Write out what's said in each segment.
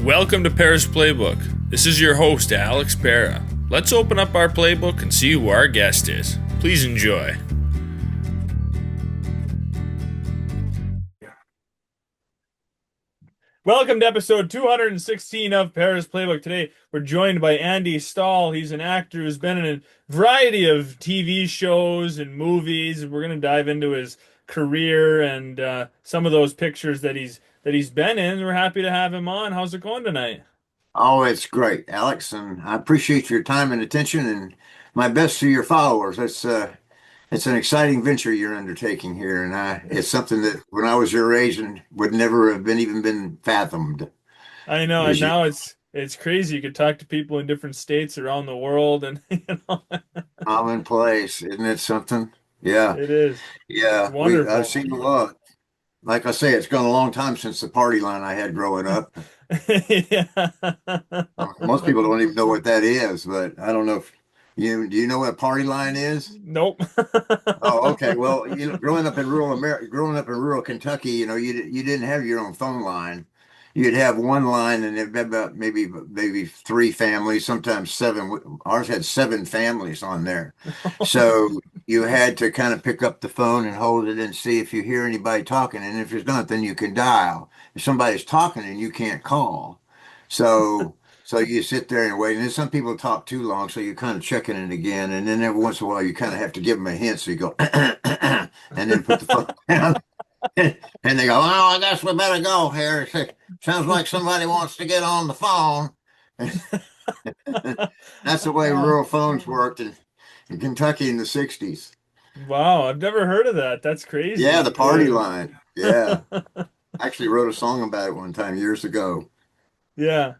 Welcome to Pera's Playbook. This is your host, Alex Pera. Let's open up our playbook and see who our guest is. Please enjoy. Welcome to episode 216 of Pera's Playbook. Today, we're joined by Andy Stahl. He's an actor who's been in a variety of TV shows and movies. We're going to dive into his career and some of those pictures that he's been in. We're happy to have him on. How's it going tonight? Oh, it's great, Alex, and I appreciate your time and attention, and my best to your followers. It's an exciting venture you're undertaking here, and it's something that when I was your age and would never have been fathomed. I know, and As you now it's crazy. You could talk to people in different states around the world, and commonplace, isn't it something? Yeah, it is. It's yeah. I've wonderful. seen a lot. Like I say, it's gone a long time since the party line I had growing up. Yeah. Most people don't even know what that is, but I don't know if do you know what a party line is? Nope. Oh, okay. Well, growing up in rural America, growing up in rural Kentucky, you didn't have your own phone line. You'd have one line, and it'd be about maybe three families, sometimes seven. Ours had seven families on there, so you had to kind of pick up the phone and hold it and see if you hear anybody talking, and if there's not, then you can dial. If somebody's talking and you can't call, so. So you sit there and wait, and then some people talk too long, so you're kind of checking it again, and then every once in a while you kind of have to give them a hint, so you go, and then put the phone down, and they go, "Oh, I guess we better go here. Sounds like somebody wants to get on the phone." That's the way Wow. rural phones worked in Kentucky in the 60s. Wow, I've never heard of that. That's Yeah, crazy. the party line. Yeah. I actually wrote a song about it one time years ago. Yeah,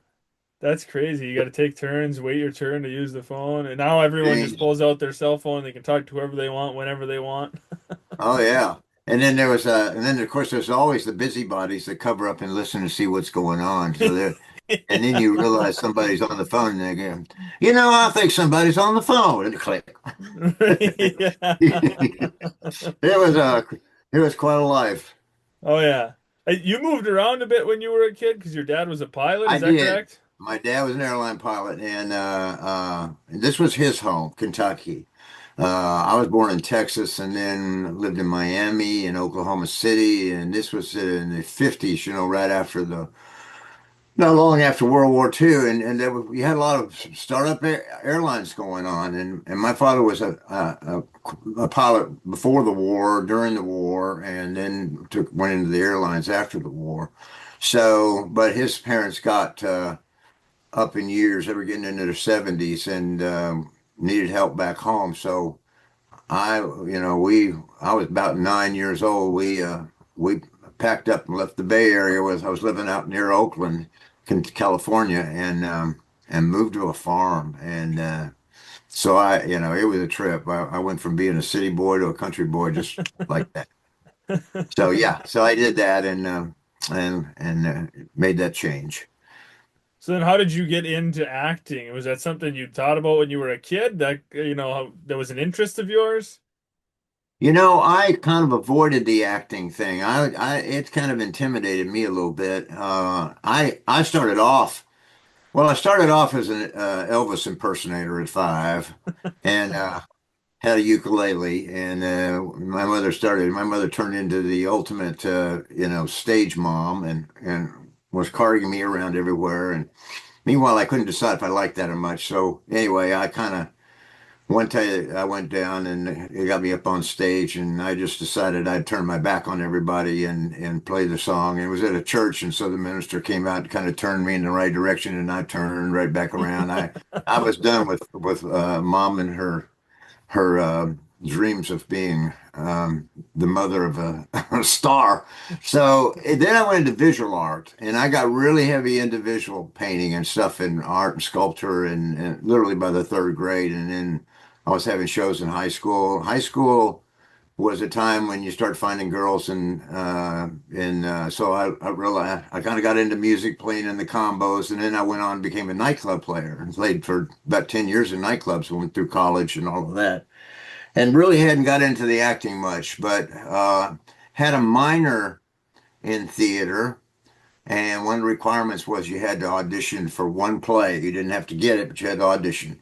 that's crazy. You got to take turns, wait your turn to use the phone, and now everyone just Changed. pulls out their cell phone. They can talk to whoever they want, whenever they want. Oh yeah. And then of course there's always the busybodies that cover up and listen to see what's going on. And then you realize somebody's on the phone and they go, I think somebody's on the phone, and click. Yeah. It was it was quite a life. Oh yeah. You moved around a bit when you were a kid because your dad was a pilot. I Is that did. correct? My dad was an airline pilot, and this was his home, Kentucky. I was born in Texas and then lived in Miami and Oklahoma City, and this was in the 50s, right after not long after World War II, and we had a lot of startup airlines going on, and my father was a pilot before the war, during the war, and then went into the airlines after the war. So, but his parents got up in years; they were getting into their 70s and needed help back home. So I was about 9 years old. We packed up and left the Bay Area. I was living out near Oakland, California, and moved to a farm. And so it was a trip. I went from being a city boy to a country boy just like that. So yeah, so I did that and made that change. So then how did you get into acting? Was that something you thought about when you were a kid? That that was an interest of yours? I kind of avoided the acting thing. It kind of intimidated me a little bit. I started off, well, I started off as an Elvis impersonator at 5, and had a ukulele, and my mother turned into the ultimate, stage mom, and was carting me around everywhere. And meanwhile, I couldn't decide if I liked that or much. So anyway, I kind of one day I went down and it got me up on stage, and I just decided I'd turn my back on everybody and play the song. It was at a church, and so the minister came out and kind of turned me in the right direction, and I turned right back around. I was done with mom and her dreams of being the mother of a star. So then I went into visual art, and I got really heavy into visual painting and stuff and art and sculpture, and literally by the third grade. And then I was having shows in high school. High school was a time when you start finding girls, and so I realized I kind of got into music, playing in the combos, and then I went on and became a nightclub player and played for about 10 years in nightclubs. Went through college and all of that, and really hadn't got into the acting much, but had a minor in theater And one of the requirements was you had to audition for one play. You didn't have to get it, but you had to audition.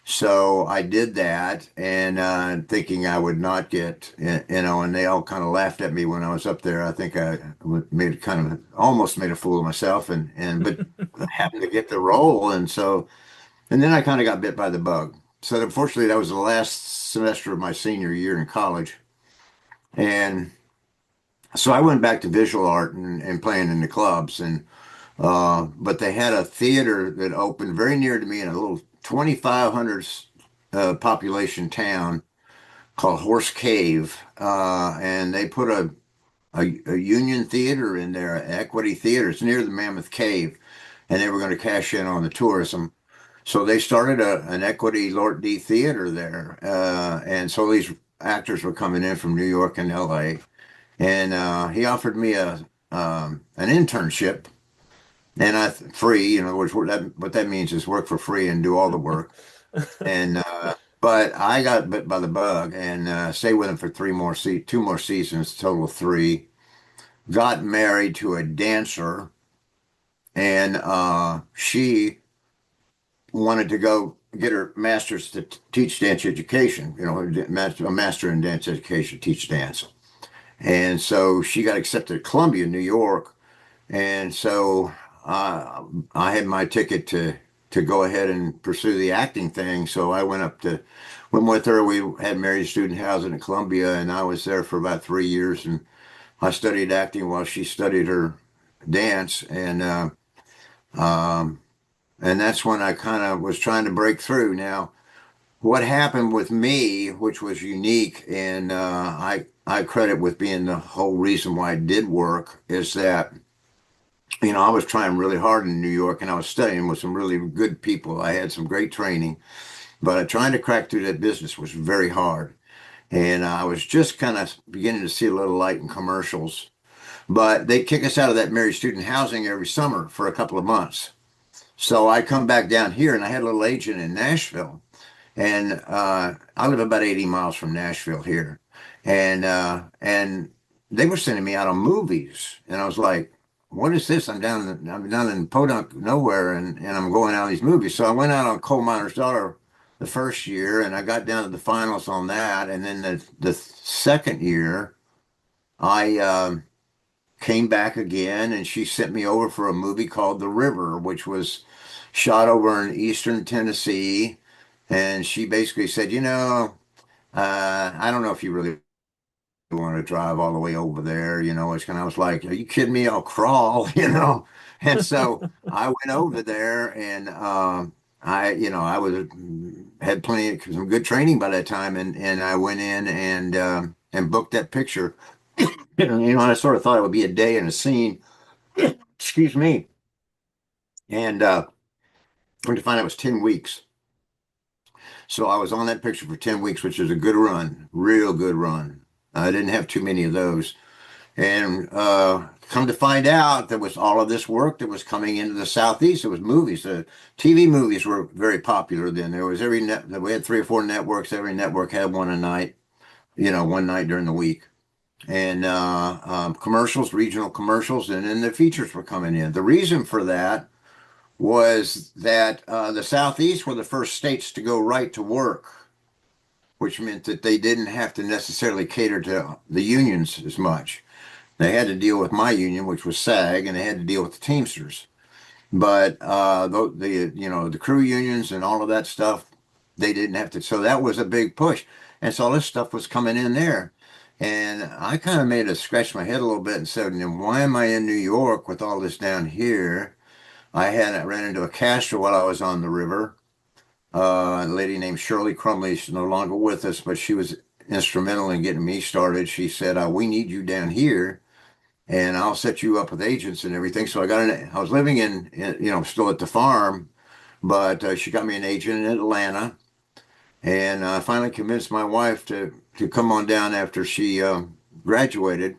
So I did that, and thinking I would not get, and they all kind of laughed at me when I was up there. I think I made kind of almost made a fool of myself, and but I happened to get the role, and then I kind of got bit by the bug. So unfortunately, that was the last semester of my senior year in college, and so I went back to visual art and playing in the clubs, and but they had a theater that opened very near to me in a little 2,500 population town called Horse Cave, and they put a union theater in there, an equity theater. It's near the Mammoth Cave, and they were going to cash in on the tourism. So they started an equity Lord D theater there, and so these actors were coming in from New York and L.A. And he offered me a an internship, and I free, which what that means is work for free and do all the work. And but I got bit by the bug and stayed with him for 2 more seasons, total of three. Got married to a dancer, and she wanted to go get her master's to teach dance education. A master in dance education, teach dance. And so she got accepted at Columbia, New York. And so I had my ticket to go ahead and pursue the acting thing. So I went with her. We had married student housing at Columbia, and I was there for about 3 years. And I studied acting while she studied her dance. And that's when I kind of was trying to break through. Now, what happened with me, which was unique, and I credit with being the whole reason why I did work, is that I was trying really hard in New York and I was studying with some really good people. I had some great training, but trying to crack through that business was very hard. And I was just kind of beginning to see a little light in commercials. But they kick us out of that married student housing every summer for a couple of months. So I come back down here and I had a little agent in Nashville. And I live about 80 miles from Nashville here. And they were sending me out on movies. And I was like, what is this? I'm down in Podunk nowhere and I'm going out on these movies. So I went out on Coal Miner's Daughter the first year and I got down to the finals on that. And then the second year I came back again and she sent me over for a movie called The River, which was shot over in eastern Tennessee. And she basically said, I don't know if you really want to drive all the way over there. I was like, are you kidding me? I'll crawl, And so I went over there and I had some good training by that time and I went in and booked that picture. I sort of thought it would be a day in a scene. Excuse me. And come to find out it was 10 weeks. So I was on that picture for 10 weeks, which is a good run, real good run. I didn't have too many of those. And come to find out, there was all of this work that was coming into the Southeast. It was movies. The TV movies were very popular then. There was we had 3 or 4 networks. Every network had one a night, one night during the week. And commercials, regional commercials, and then the features were coming in. The reason for that was that the Southeast were the first states to go right to work, which meant that they didn't have to necessarily cater to the unions as much. They had to deal with my union, which was SAG, and they had to deal with the Teamsters. But the crew unions and all of that stuff, they didn't have to. So that was a big push, and so all this stuff was coming in there. And I kind of made a scratch my head a little bit and said, why am I in New York with all this down here? I ran into a caster while I was on the river. A lady named Shirley Crumley. She's no longer with us, but she was instrumental in getting me started. She said, "We need you down here, and I'll set you up with agents and everything." So I was living still at the farm, but she got me an agent in Atlanta, and I finally convinced my wife to come on down after she graduated,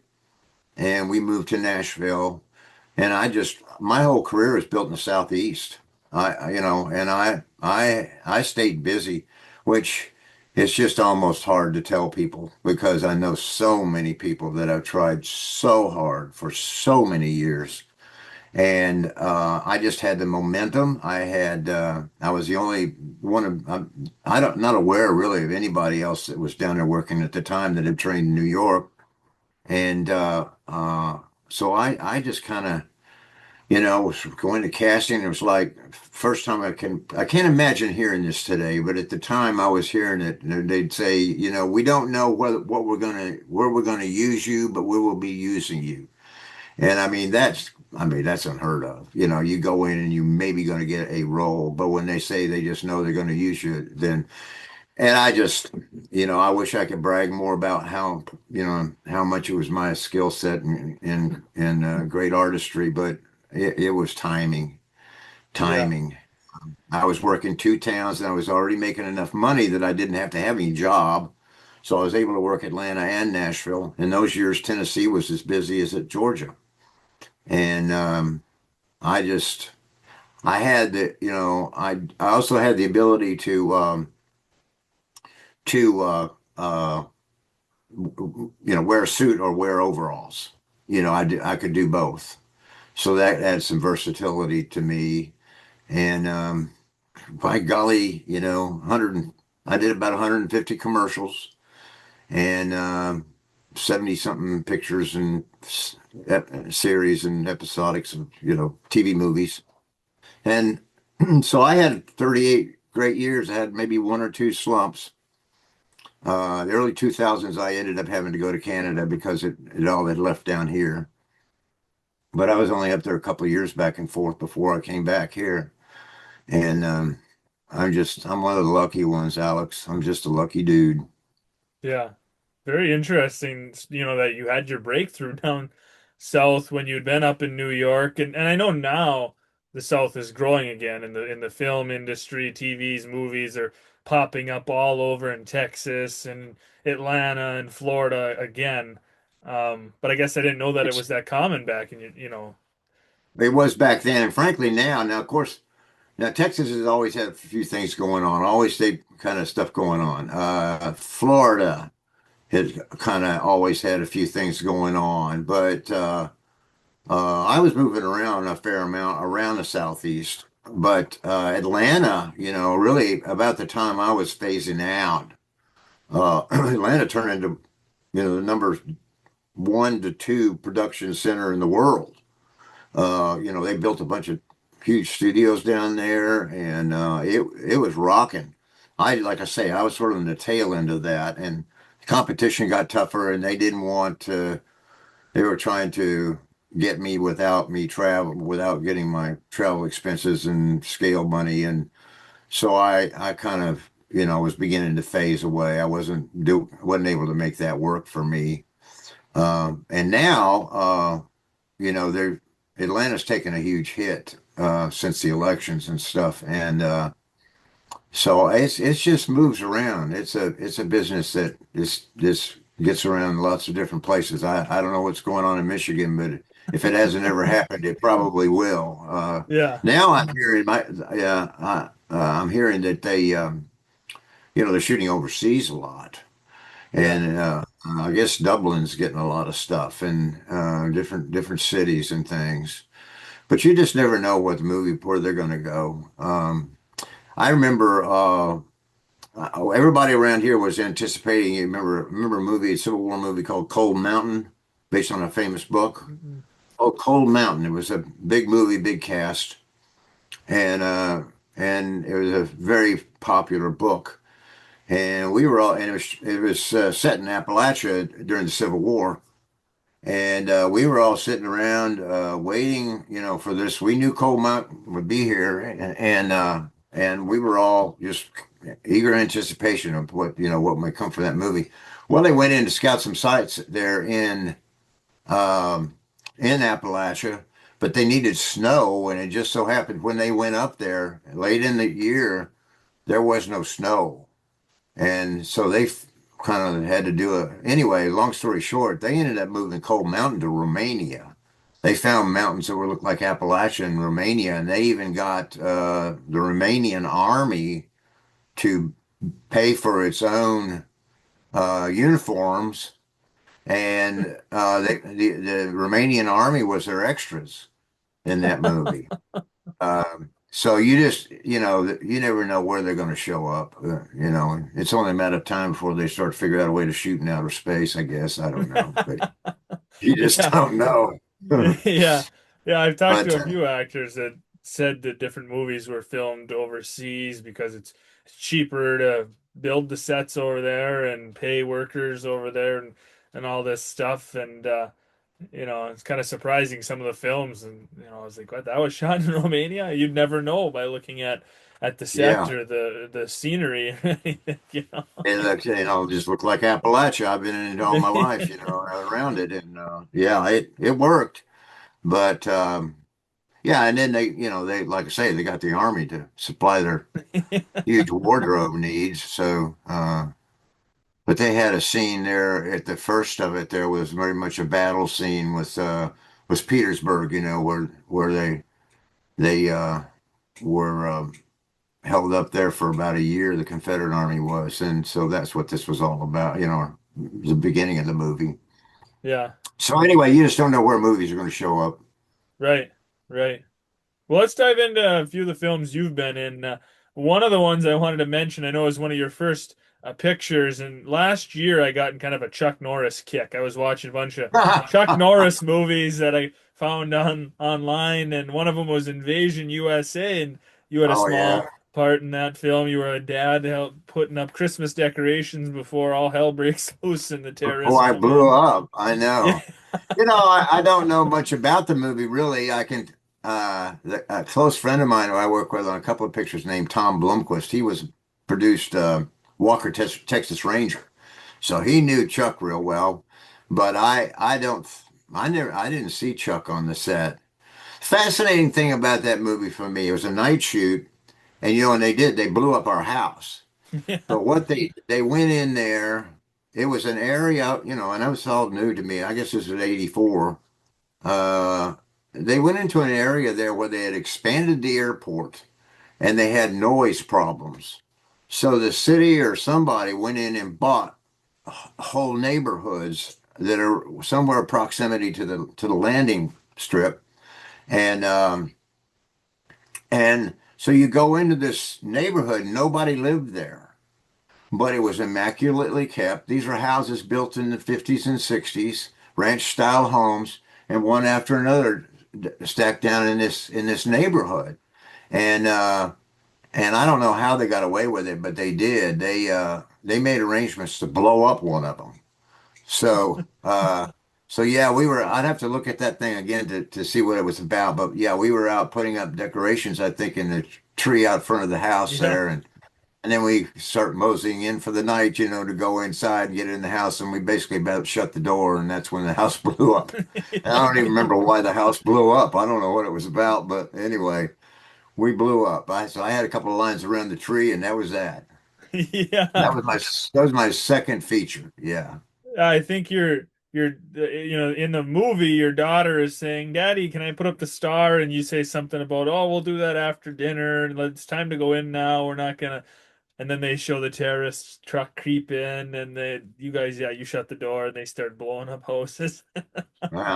and we moved to Nashville. And my whole career is built in the Southeast. And I stayed busy, which is just almost hard to tell people because I know so many people that have tried so hard for so many years And I just had the momentum. I was the only one of, I don't, not aware really of anybody else that was down there working at the time that had trained in New York. And so I just kind of, was going to casting. It was like first time I can't imagine hearing this today, but at the time I was hearing it, and they'd say, we don't know where we're gonna use you, but we will be using you. And that's unheard of. You go in and you maybe going to get a role, but when they say they just know they're going to use you, then and I just, I wish I could brag more about how much it was my skill set and great artistry, but it was Yeah. timing. I was working two towns and I was already making enough money that I didn't have to have any job. So I was able to work Atlanta and Nashville. In those years, Tennessee was as busy as at Georgia. And I just, I had the, I also had the ability to wear a suit or wear overalls. I could do both. So that adds some versatility to me. And by golly, 100, I did about 150 commercials and 70 something pictures and series and episodics of, TV movies. And so I had 38 great years. I had maybe one or two slumps. The early 2000s, I ended up having to go to Canada because it all had left down here. But I was only up there a couple of years back and forth before I came back here. And I'm one of the lucky ones, Alex. I'm just a lucky dude. Yeah. Very interesting, that you had your breakthrough down south when you'd been up in New York. And I know now the South is growing again in the film industry, TVs, movies are popping up all over in Texas and Atlanta and Florida again. But I guess I didn't know that it was that common back in It was back then, and frankly now, of course, now Texas has always had a few things going on, always state kind of stuff going on. Florida has kind of always had a few things going on, but I was moving around a fair amount around the Southeast. But Atlanta, really about the time I was phasing out, Atlanta turned into, the number one to two production center in the world. They built a bunch of huge studios down there, and it was rocking. Like I say, I was sort of in the tail end of that, and the competition got tougher, and they didn't want to. They were trying to get me without me travel, without getting my travel expenses and scale money, and so I kind of was beginning to phase away. Wasn't able to make that work for me. And now, they're Atlanta's taken a huge hit since the elections and stuff, and so it's just moves around. It's a business that this gets around lots of different places. I don't know what's going on in Michigan, but if it hasn't ever happened, it probably will. Yeah. Now I'm hearing I'm hearing that they're shooting overseas a lot. Yeah. And I guess Dublin's getting a lot of stuff and different cities and things. But you just never know where they're going to go. I remember everybody around here was anticipating. You remember a Civil War movie called Cold Mountain, based on a famous book. Mhm. Oh, Cold Mountain. It was a big movie, big cast, and it was a very popular book. And we were all, and it was set in Appalachia during the Civil War. And we were all sitting around waiting, for this. We knew Cold Mountain would be here, and we were all just eager anticipation of what might come from that movie. Well, they went in to scout some sites there um, in Appalachia, but they needed snow, and it just so happened when they went up there late in the year, there was no snow. And so they kind of had to do it. Anyway, long story short, they ended up moving Cold Mountain to Romania. They found mountains that were looked like Appalachia in Romania, and they even got the Romanian army to pay for its own uniforms, and the Romanian army was their extras. in that movie. So you just, you never know where they're going to show up. It's only a matter of time before they start figuring out a way to shoot in outer space, I guess. I don't know, but you just Yeah. don't know. Yeah. Yeah, I've talked But to a few actors that said that different movies were filmed overseas because it's cheaper to build the sets over there and pay workers over there and all this stuff. And it's kind of surprising some of the films. And I was like, what, that was shot in Romania? You'd never know by looking at the set yeah, or the scenery or anything, it looks, just look like Appalachia. I've been in it all my life, around it, and yeah, it worked. But yeah, and then they like I say, they got the army to supply their huge wardrobe needs. So, but they had a scene there at the first of it. There was very much a battle scene with was Petersburg, where they were held up there for about a year. The Confederate Army was, and so that's what this was all about. The beginning of the movie. Yeah, So anyway, you just don't know where movies are going to show up. right, right. Well, let's dive into a few of the films you've been in. One of the ones I wanted to mention, I know, is one of your first pictures. And last year, I got in kind of a Chuck Norris kick. I was watching a bunch of Chuck Norris movies that I found online, and one of them was Invasion USA, and you had a Oh yeah. small part in that film. You were a dad putting up Christmas decorations before all hell breaks loose and the Before terrorists I come blew in. up, I Yeah, know. I don't know much about the movie really. A close friend of mine who I work with on a couple of pictures named Tom Blomquist. He was produced Walker Texas Ranger, so he knew Chuck real well. But I didn't see Chuck on the set. Fascinating thing about that movie for me, it was a night shoot, and and they blew up our house. yeah, But what they went in there, it was an area, and that was all new to me. I guess this was '84. Uh, they went into an area there where they had expanded the airport and they had noise problems. So the city or somebody went in and bought whole neighborhoods that are somewhere proximity to the landing strip, and so you go into this neighborhood, nobody lived there, but it was immaculately kept. These were houses built in the 50s and 60s, ranch style homes, and one after another stacked down in this neighborhood. And and I don't know how they got away with it, but they did. They made arrangements to blow up one of them. So so yeah, I'd have to look at that thing again to see what it was about. But yeah, we were out putting up decorations, I think, in the tree out front of the house yeah. there, and then we start moseying in for the night, to go inside and get in the house. And we basically about shut the door, and that's when the house blew up. And I don't even remember why the house blew up. I don't know what it was about, but anyway, we blew up. So I had a couple of lines around the tree, and that was that. Yeah. That was my second feature. Yeah. I think you're in the movie your daughter is saying, "Daddy, can I put up the star?" And you say something about, "Oh, we'll do that after dinner and it's time to go in now. We're not gonna." And then they show the terrorist truck creep in and you guys, yeah, you shut the door and they start blowing up houses.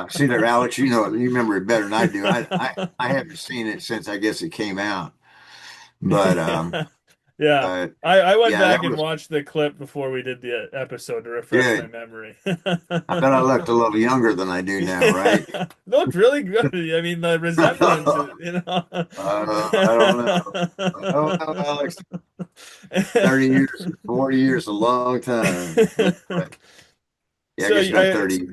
See there, Alex, you remember it better than I do. I haven't seen it since I guess it came out, but Yeah. but I went yeah, that back and was watched the clip before we did the episode to refresh my good. memory. I bet I looked a little younger than I do now, right? Looked really good. I mean, the resemblance, I don't know. I don't know, Alex. 30 years, 40 years, a long time. Anyway, yeah, I So guess about 30.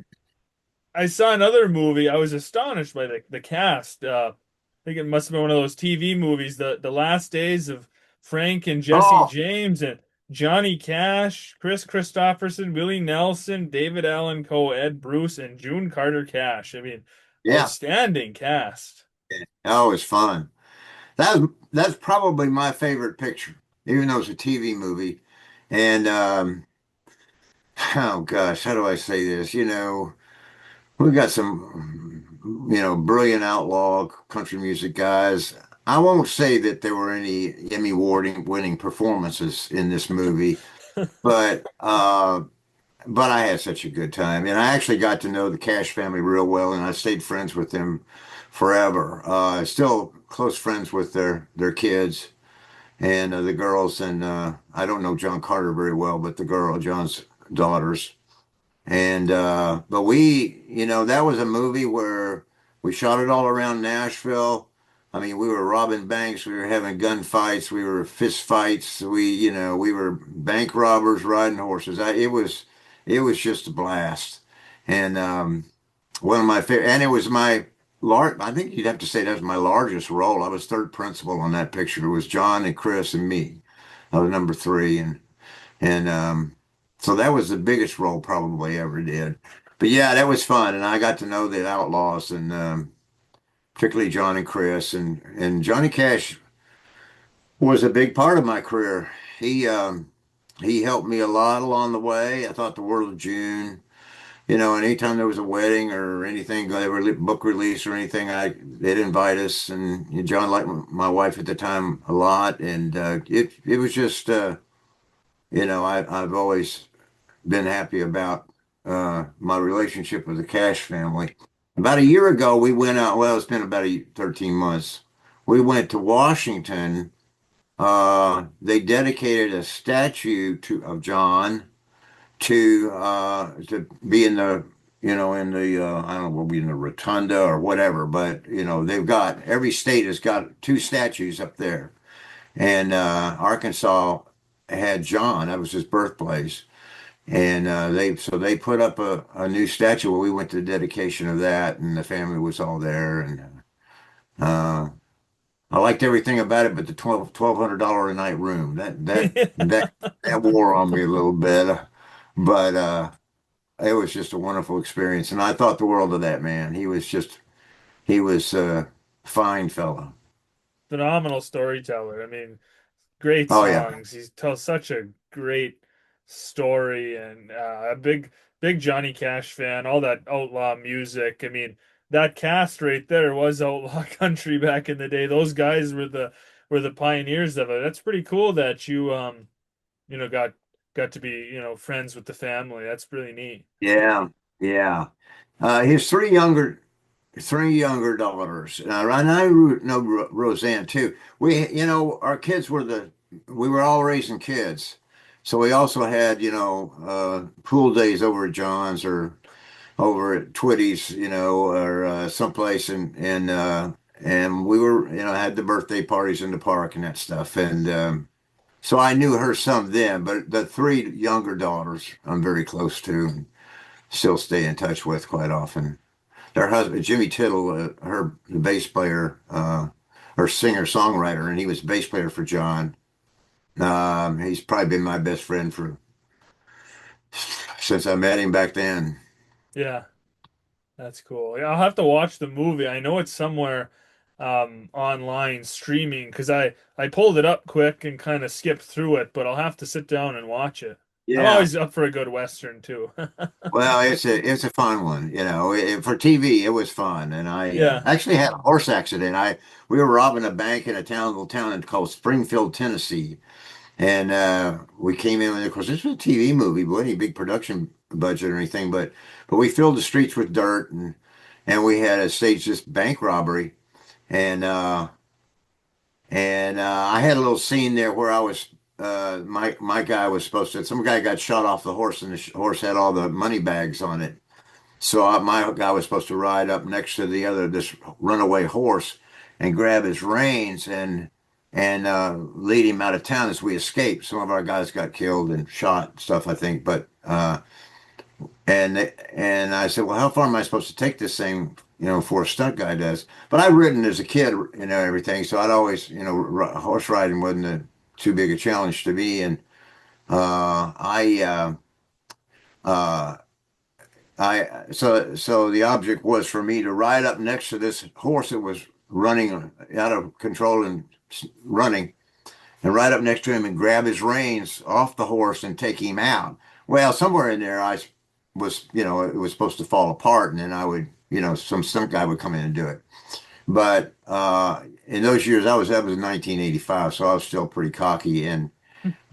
I saw another movie. I was astonished by the cast. I think it must have been one of those TV movies, the Last Days of Frank and Jesse Oh, James, and Johnny Cash, Chris Christopherson, Willie Nelson, David Allen Coe, Ed Bruce, and June Carter Cash. I mean, yeah. outstanding cast. Oh, it's fun. That's probably my favorite picture, even though it's a TV movie. And oh gosh, how do I say this? We got some, brilliant outlaw country music guys. I won't say that there were any Emmy award winning performances in this movie, but but I had such a good time, and I actually got to know the Cash family real well, and I stayed friends with them forever. Still close friends with their kids and the girls, and I don't know John Carter very well, but John's daughters. And but that was a movie where we shot it all around Nashville. I mean, we were robbing banks, we were having gunfights, we were fist fights, we were bank robbers riding horses. It was just a blast. And one of my favorite, and it was my I think you'd have to say that was my largest role. I was third principal on that picture. It was John and Chris and me. I was number three, and so that was the biggest role probably ever did. But yeah, that was fun, and I got to know the Outlaws, and particularly John and Chris, and Johnny Cash was a big part of my career. He helped me a lot along the way. I thought the world of June. And anytime there was a wedding or anything, they were book release or anything, they'd invite us. And John liked my wife at the time a lot, and it was just I've always been happy about my relationship with the Cash family. About a year ago, we went out. Well, it's been about 13 months. We went to Washington. They dedicated a statue of John to be in the in the I don't know, we'll be in the rotunda or whatever, but they've got every state has got two statues up there, and Arkansas had John. That was his birthplace. And they put up a new statue where we went to the dedication of that, and the family was all there. And uh, I liked everything about it, but the $1,200 a night room that wore on me a little bit. But it was just a wonderful experience, and I thought the world of that man. He was a fine fellow. Phenomenal storyteller. I mean, great Oh yeah, songs. He tells such a great story, and a big Johnny Cash fan. All that outlaw music. I mean, that cast right there was outlaw country back in the day. Those guys were the pioneers of it. That's pretty cool that you got to be friends with the family. That's really neat. yeah, yeah. His three younger daughters. And I know Roseanne too. Our kids we were all raising kids. So we also had, pool days over at John's or over at Twitty's, or someplace, and we were, had the birthday parties in the park and that stuff. And so I knew her some then, but the three younger daughters I'm very close to and still stay in touch with quite often. Their husband, Jimmy Tittle, the bass player, or singer-songwriter, and he was bass player for John. He's probably been my best friend since I met him back then. Yeah. That's cool. Yeah, I'll have to watch the movie. I know it's somewhere online streaming because I pulled it up quick and kind of skipped through it, but I'll have to sit down and watch it. I'm Yeah. always up for a good Western too. Well, it's a fun one, for TV, it was fun, and I Yeah. actually had a horse accident. We were robbing a bank in a little town called Springfield, Tennessee, and we came in, and of course, this was a TV movie, but any big production budget or anything, but we filled the streets with dirt, and we had a staged this bank robbery, and I had a little scene there where I was my guy was supposed to some guy got shot off the horse, and the horse had all the money bags on it. So my guy was supposed to ride up next to this runaway horse and grab his reins and lead him out of town as we escaped. Some of our guys got killed and shot and stuff, I think. But and I said, well, how far am I supposed to take this thing, before a stunt guy does? But I'd ridden as a kid, everything. So I'd always, horse riding wasn't too big a challenge to me. And I so the object was for me to ride up next to this horse that was running out of control and running, and ride up next to him and grab his reins off the horse and take him out. Well, somewhere in there, I was, it was supposed to fall apart, and then I would, some stunt guy would come in and do it. But in those years, that was 1985, so I was still pretty cocky, and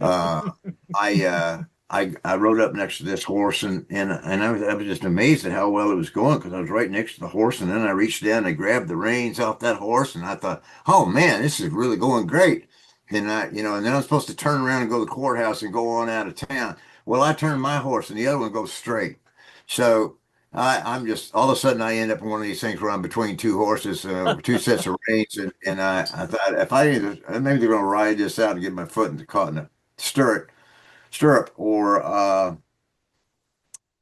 uh, I I rode up next to this horse and I was just amazed at how well it was going because I was right next to the horse and then I reached down and I grabbed the reins off that horse and I thought, oh man, this is really going great. And then I'm supposed to turn around and go to the courthouse and go on out of town. Well, I turned my horse and the other one goes straight. So I'm just all of a sudden I end up in one of these things where I'm between two horses, two sets of reins, and I thought if I either maybe they're going to ride this out and get my foot in the caught in the stirrup,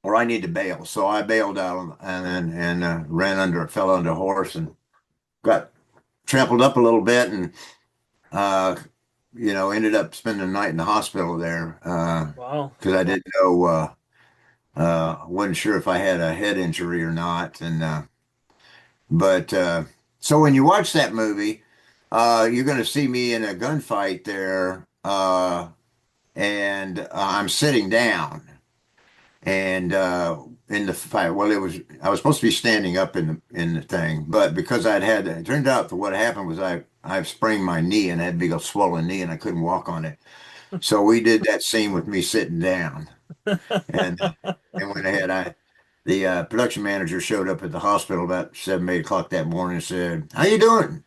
or I need to bail. So I bailed out and fell under a horse and got trampled up a little bit and uh, ended up spending the night in the hospital there Wow. because I didn't know wasn't sure if I had a head injury or not and but so when you watch that movie, you're going to see me in a gunfight there, and I'm sitting down. And in the fight, well, I was supposed to be standing up in the thing, but because it turned out that what happened was I sprained my knee and I had a big old swollen knee and I couldn't walk on it. So we did that scene with me sitting down, and and went ahead. The production manager showed up at the hospital about 7, 8 o'clock that morning and said, "How you doing?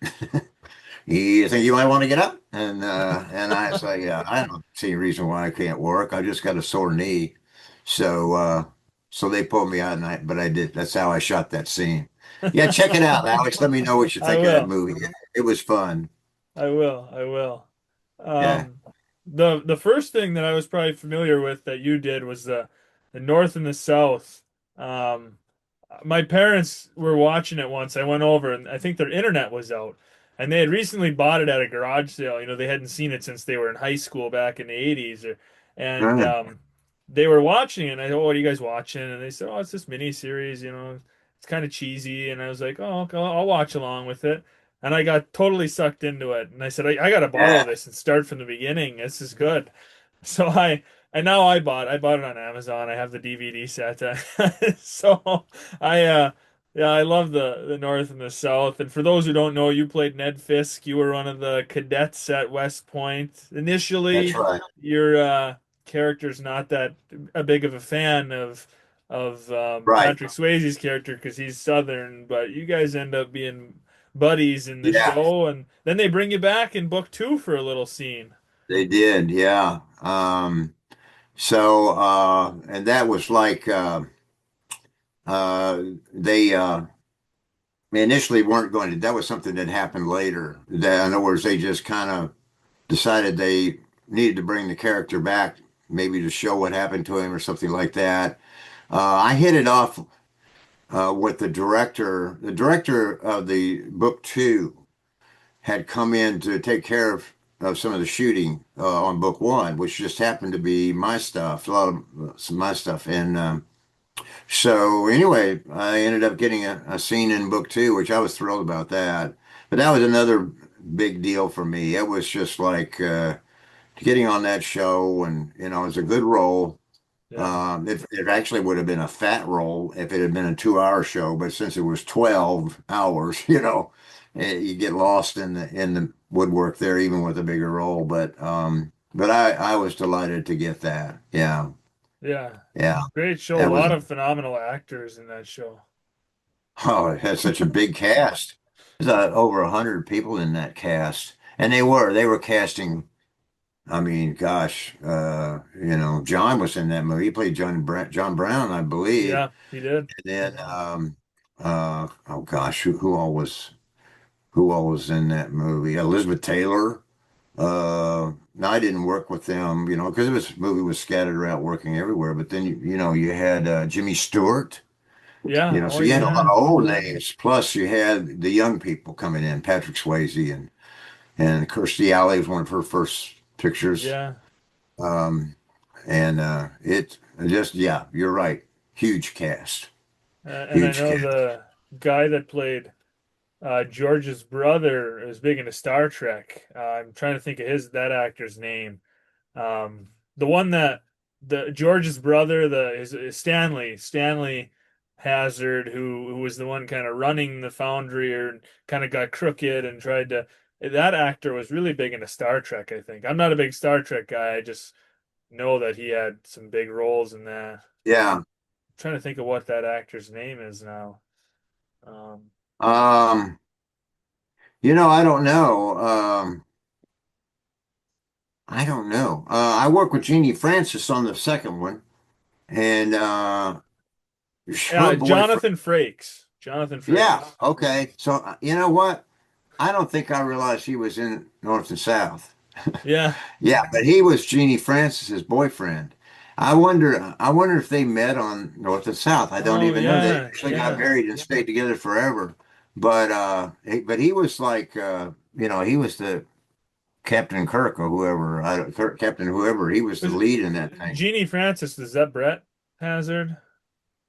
You think you might want to get up?" And I say, "Yeah, I don't see any reason why I can't work. I just got a sore knee." So so they pulled me out and but I did. That's how I shot that scene. Yeah, check it out, Alex. Let me know what you I think of that will. movie. It was fun. I will. I will. Yeah. Um, the first thing that I was probably familiar with that you did was the North and the South. Um, my parents were watching it once. I went over and I think their internet was out. And they had recently bought it at a garage sale. You know, they hadn't seen it since they were in high school back in the 80s. And Ah, they were watching it. And I thought, what are you guys watching? And they said, oh, it's this mini series, you know, it's kind of cheesy. And I was like, oh, okay, I'll watch along with it. And I got totally sucked into it. And I said, I got to borrow yeah, this and start from the beginning. This is good. So and now I bought it on Amazon. I have the DVD set. So I yeah, I love the North and the South. And for those who don't know, you played Ned Fisk. You were one of the cadets at West Point. that's Initially, right. your character's not that a big of a fan of Right. Patrick Swayze's character because he's Southern, but you guys end up being buddies in the Yeah, show, and then they bring you back in book two for a little scene. they did. Yeah. So and that was like they initially weren't going to. That was something that happened later. That, in other words, they just kind of decided they needed to bring the character back, maybe to show what happened to him or something like that. I hit it off with the director. The director of the book two had come in to take care of some of the shooting on book one, which just happened to be my stuff, a lot of some of my stuff. And so anyway, I ended up getting a scene in book two, which I was thrilled about that. But that was another big deal for me. It was just like getting on that show, and it was a good role. Yeah, It actually would have been a fat role if it had been a 2 hour show, but since it was 12 hours, you get lost in the woodwork there, even with a bigger role. But I was delighted to get that. Yeah, yeah. yeah, Great show. A that was. lot of phenomenal actors in that show. Oh, it had such a big cast. There's over 100 people in that cast, and they were casting. I mean, gosh, John was in that movie. He played John Brown, I believe. Yeah, he did. And then, oh gosh, who all was in that movie? Elizabeth Taylor. No, I didn't work with them, because this movie was scattered around working everywhere. But then, you had Jimmy Stewart. Yeah. Oh, So you had a lot of yeah. old names. Plus, you had the young people coming in, Patrick Swayze and Kirstie Alley was one of her first pictures. Yeah. Um, and it just, yeah, you're right. Huge cast, And I huge know cast. the guy that played George's brother is big into Star Trek. I'm trying to think of that actor's name. The one that the George's brother, is Stanley Hazard, who was the one kind of running the foundry or kind of got crooked and tried to. That actor was really big into Star Trek, I think. I'm not a big Star Trek guy. I just know that he had some big roles in that. Yeah. Trying to think of what that actor's name is now. Um, Um, I don't know. I don't know. I work with Jeannie Francis on the second one, and her yeah, boyfriend. Jonathan Frakes. Jonathan Yeah. Frakes. Okay. So you know what? I don't think I realized he was in North and South. Yeah. Yeah, but he was Jeannie Francis's boyfriend. I wonder if they met on North and South. I don't Oh even know. They yeah, actually got yeah. married and stayed together forever. But he was like, he was the Captain Kirk or whoever, Captain whoever. He was the Was it lead in that thing. Jeannie Francis? Is that Brett Hazard?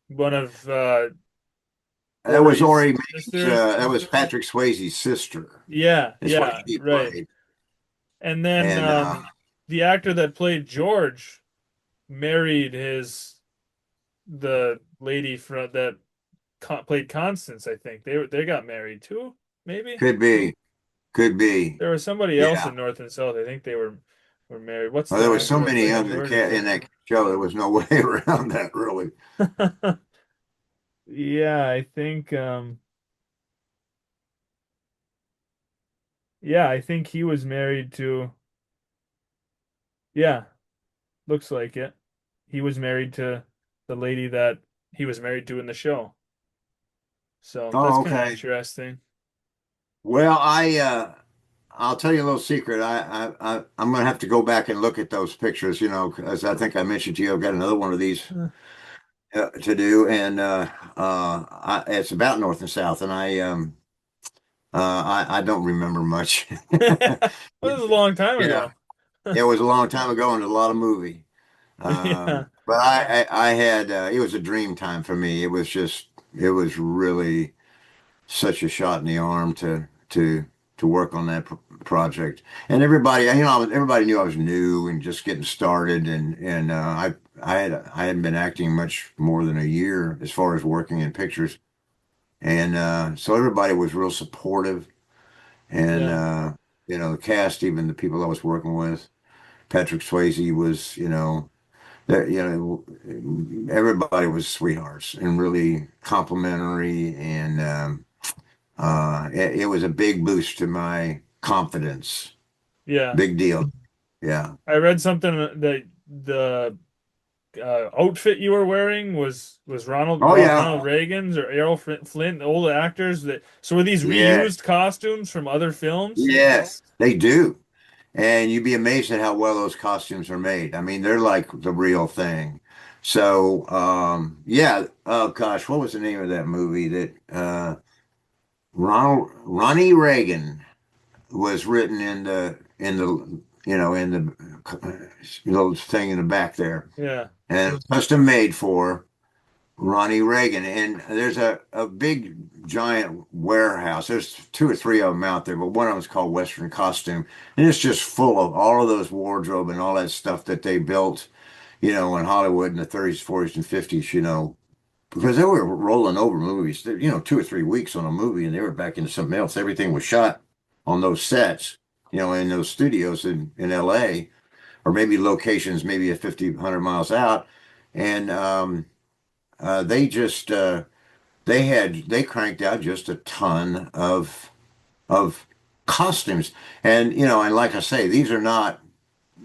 One of That was Ori's Ori Megan's, sisters? that was Patrick Swayze's sister. Yeah, Is what yeah, she right. played. And then And the actor that played George married his the lady from that played Constance, I think. They got married too, maybe. could be, could be. There was somebody else Yeah. in North and South. I think they were married. What's Well, the there was actor so that many played of George's in name? that show. There was no way around that, really. Yeah, I think yeah, I think he was married to yeah, looks like it. He was married to the lady that he was married to in the show. So that's Oh, kind of okay. interesting. Well, I'll tell you a little secret. I'm gonna have to go back and look at those pictures, as I think I mentioned to you, I've got another one of these Uh, to do, and it's about North and South, and I don't remember much. That was a long time Yeah, ago. it was a long time ago and a lot of movie. Yeah, But I had it was a dream time for me. It was really such a shot in the arm to work on that project. And everybody, everybody knew I was new and just getting started, and I hadn't been acting much more than a year as far as working in pictures, and so everybody was real supportive, and yeah, the cast, even the people I was working with, Patrick Swayze was, that everybody was sweethearts and really complimentary, and it was a big boost to my confidence. yeah. Big deal. Yeah. I read something that the outfit you were wearing was Oh yeah. Ronald Reagan's or Errol Flint, old actors that. So were these Yeah. reused costumes from other films? Yes, they do. And you'd be amazed at how well those costumes are made. I mean, they're like the real thing. So, yeah. Oh gosh, what was the name of that movie that Ronnie Reagan was written in the little thing in the back there, Yeah, and it was custom made for Ronnie Reagan. And there's a big giant warehouse. There's two or three of them out there, but one of them is called Western Costume, and it's just full of all of those wardrobe and all that stuff that they built, in Hollywood in the 30s, 40s, and 50s, because they were rolling over movies, 2 or 3 weeks on a movie, and they were back into something else. Everything was shot on those sets, in those studios in LA, or maybe locations, maybe a 50, 100 miles out. And they just they cranked out just a ton of costumes, and like I say, these are not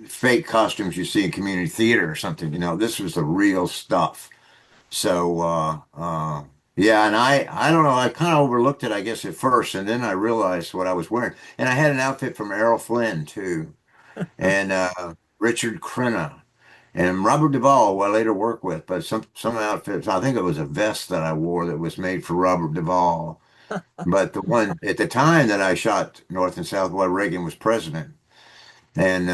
fake costumes you see in community theater or something. This was the real stuff. So yeah, and I don't know, I kind of overlooked it, I guess, at first, and then I realized what I was wearing. And I had an outfit from Errol Flynn too, and Richard Crenna and Robert Duvall, who I later worked with, but some outfits, I think it was a vest that I wore that was made for Robert Duvall. But the one at the time that I shot North and South while Reagan was president. And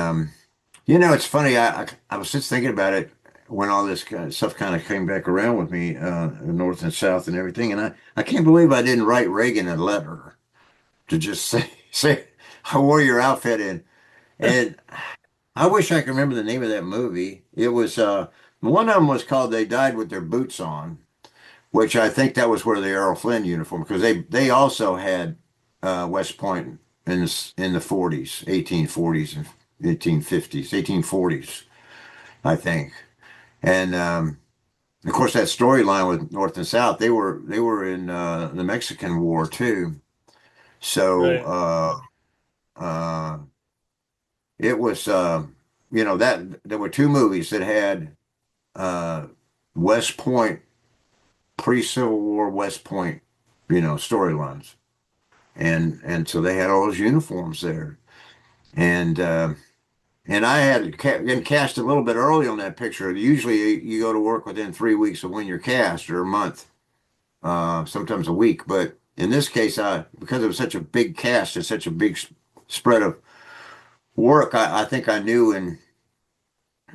it's funny. I was just thinking about it when all this kind of stuff kind of came back around with me, North and South and everything. And I can't believe I didn't write Reagan a letter to just say I wore your outfit in. And I wish I could remember the name of that movie. It was one of them was called "They Died with Their Boots On," which I think that was where the Errol Flynn uniform, because they also had West Point in the 40s, 1840s and 1850s, 1840s. I think. And of course, that storyline with North and South, they were in the Mexican War too. So Right. uh, it was that there were two movies that had uh, West Point pre-Civil War West Point storylines, and so they had all those uniforms there, and I had been cast a little bit early on that picture. Usually you go to work within 3 weeks of when you're cast, or a month, sometimes a week. But in this case, because it was such a big cast and such a big spread of work, I think I knew in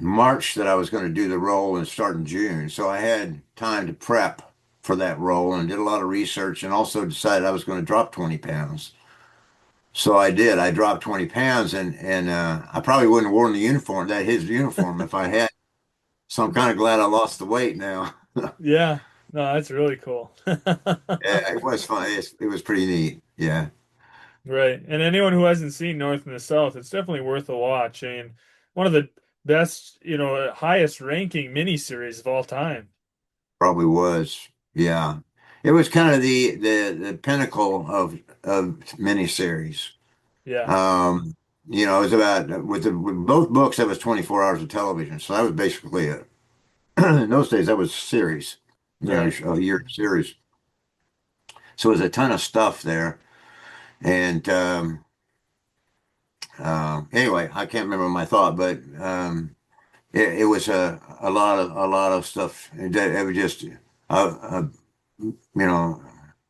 March that I was going to do the role and start in June. So I had time to prep for that role and did a lot of research, and also decided I was going to drop 20 pounds. So I did. I dropped 20 pounds, and I probably wouldn't have worn the uniform, his uniform, if I had. So I'm kind of glad I lost the weight now. Yeah. No, that's really cool. Yeah, it was fun. It was pretty neat. Yeah, Right. And anyone who hasn't seen North and the South, it's definitely worth a watch. I mean, one of the best, highest ranking miniseries of all time. probably was. Yeah, it was kind of the pinnacle of miniseries. Yeah. Um, it was about with both books. That was 24 hours of television. So that was basically it. In those days, that was a series, Right. a year series. So it was a ton of stuff there. And anyway, I can't remember my thought, but it was a lot of stuff. It was just you know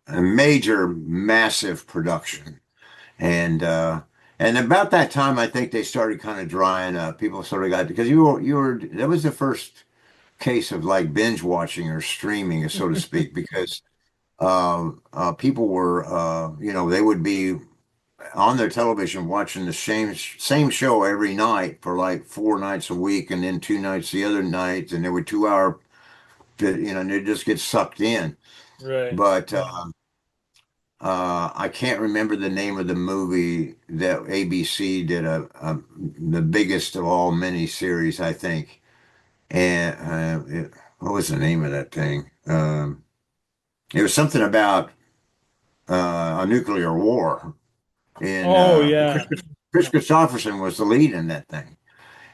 a major, massive production, and about that time, I think they started kind of drying up. People sort of got because you were that was the first case of like binge watching or streaming, so to speak, because people were they would be on their television watching the same show every night for like 4 nights a week, and then 2 nights the other night, and they were 2 hour, and they just get sucked in. Right. But I can't remember the name of the movie that ABC did the biggest of all miniseries, I think. And what was the name of that thing? It was something about a nuclear war. And Oh yeah. Chris Christopherson was the lead in that thing,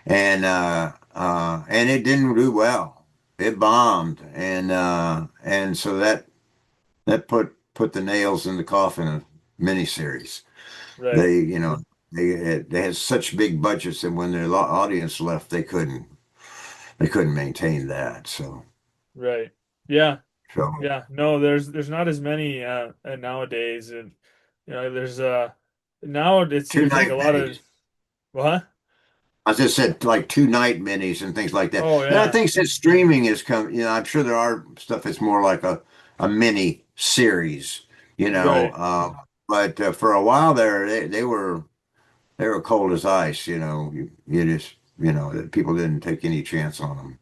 and it didn't do well. It bombed, and so that put the nails in the coffin of miniseries. Right. They had such big budgets that when their audience left, they couldn't maintain that. Right. Yeah. So Yeah. No, there's not as many nowadays, and there's now it two seems like night a lot of minis. what? I just said like 2 night minis and things like that. Oh And I yeah. think since streaming has come, I'm sure there are stuff that's more like a mini series, you know. Right. Uh, but for a while there, they were cold as ice. You just people didn't take any chance on them.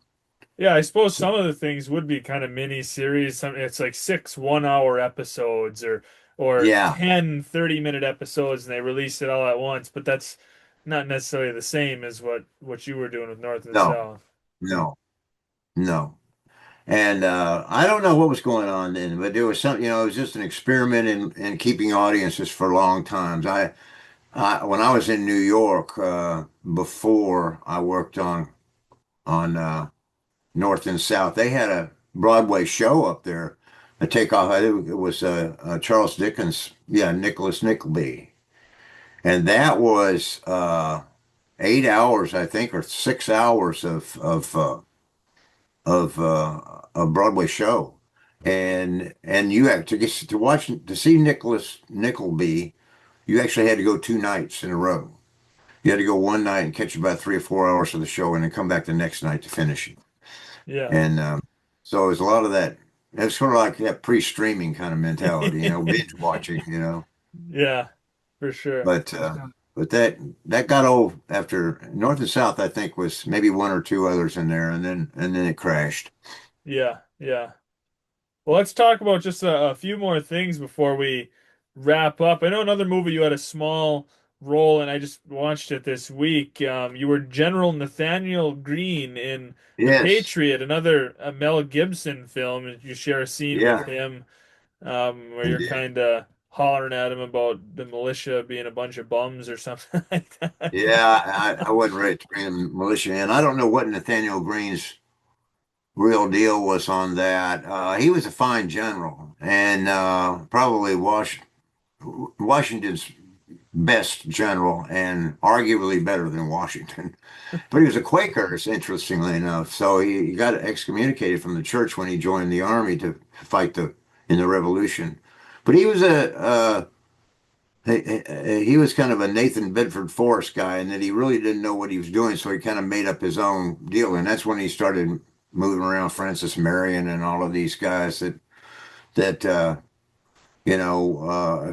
Yeah, I suppose So some of the things would be kind of mini series. Some it's like 6 1 hour episodes or yeah, 10 30 minute episodes and they release it all at once, but that's not necessarily the same as what you were doing with North and no, South. no, no. And I don't know what was going on then, but there was something. It was just an experiment in keeping audiences for long times. When I was in New York, before I worked on North and South, they had a Broadway show up there. A takeoff. I think it was Charles Dickens, yeah, Nicholas Nickleby, and that was 8 hours, I think, or 6 hours of a Broadway show, and you had to get to watch to see Nicholas Nickleby. You actually had to go 2 nights in a row. You had to go one night and catch about 3 or 4 hours of the show, and then come back the next night to finish it. Yeah. And so it was a lot of that. It's sort of like that pre-streaming kind of mentality, binge watching. Yeah, for sure. But that got old after North and South. I think was maybe one or two others in there, and then it crashed. Yeah, yeah. Well, let's talk about just a few more things before we wrap up. I know another movie you had a small role, and I just watched it this week. You were General Nathaniel Greene in The Yes. Patriot, another Mel Gibson film. And you share a scene with Yeah. him where I you're did. kind of hollering at him about the militia being a bunch of bums or something like that. Yeah, I wasn't ready to bring the militia in. I don't know what Nathaniel Greene's real deal was on that. He was a fine general and probably Washington's best general and arguably better than Washington. But he was a Quaker, interestingly enough. So he got excommunicated from the church when he joined the army to fight in the Revolution. But he was he was kind of a Nathan Bedford Forrest guy, and that he really didn't know what he was doing, so he kind of made up his own deal, and that's when he started moving around Francis Marion and all of these guys that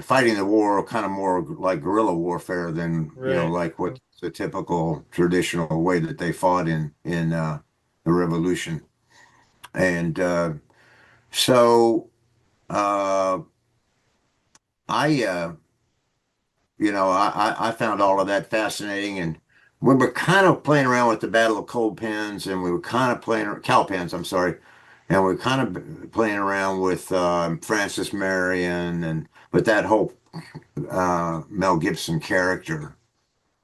fighting the war kind of more like guerrilla warfare than Right. like what the typical traditional way that they fought in the Revolution, and so uh, I. I found all of that fascinating. And we were kind of playing around with the Battle of Cold Pens, and we were kind of playing Cow Pens, I'm sorry, and we were kind of playing around with Francis Marion, but that whole Mel Gibson character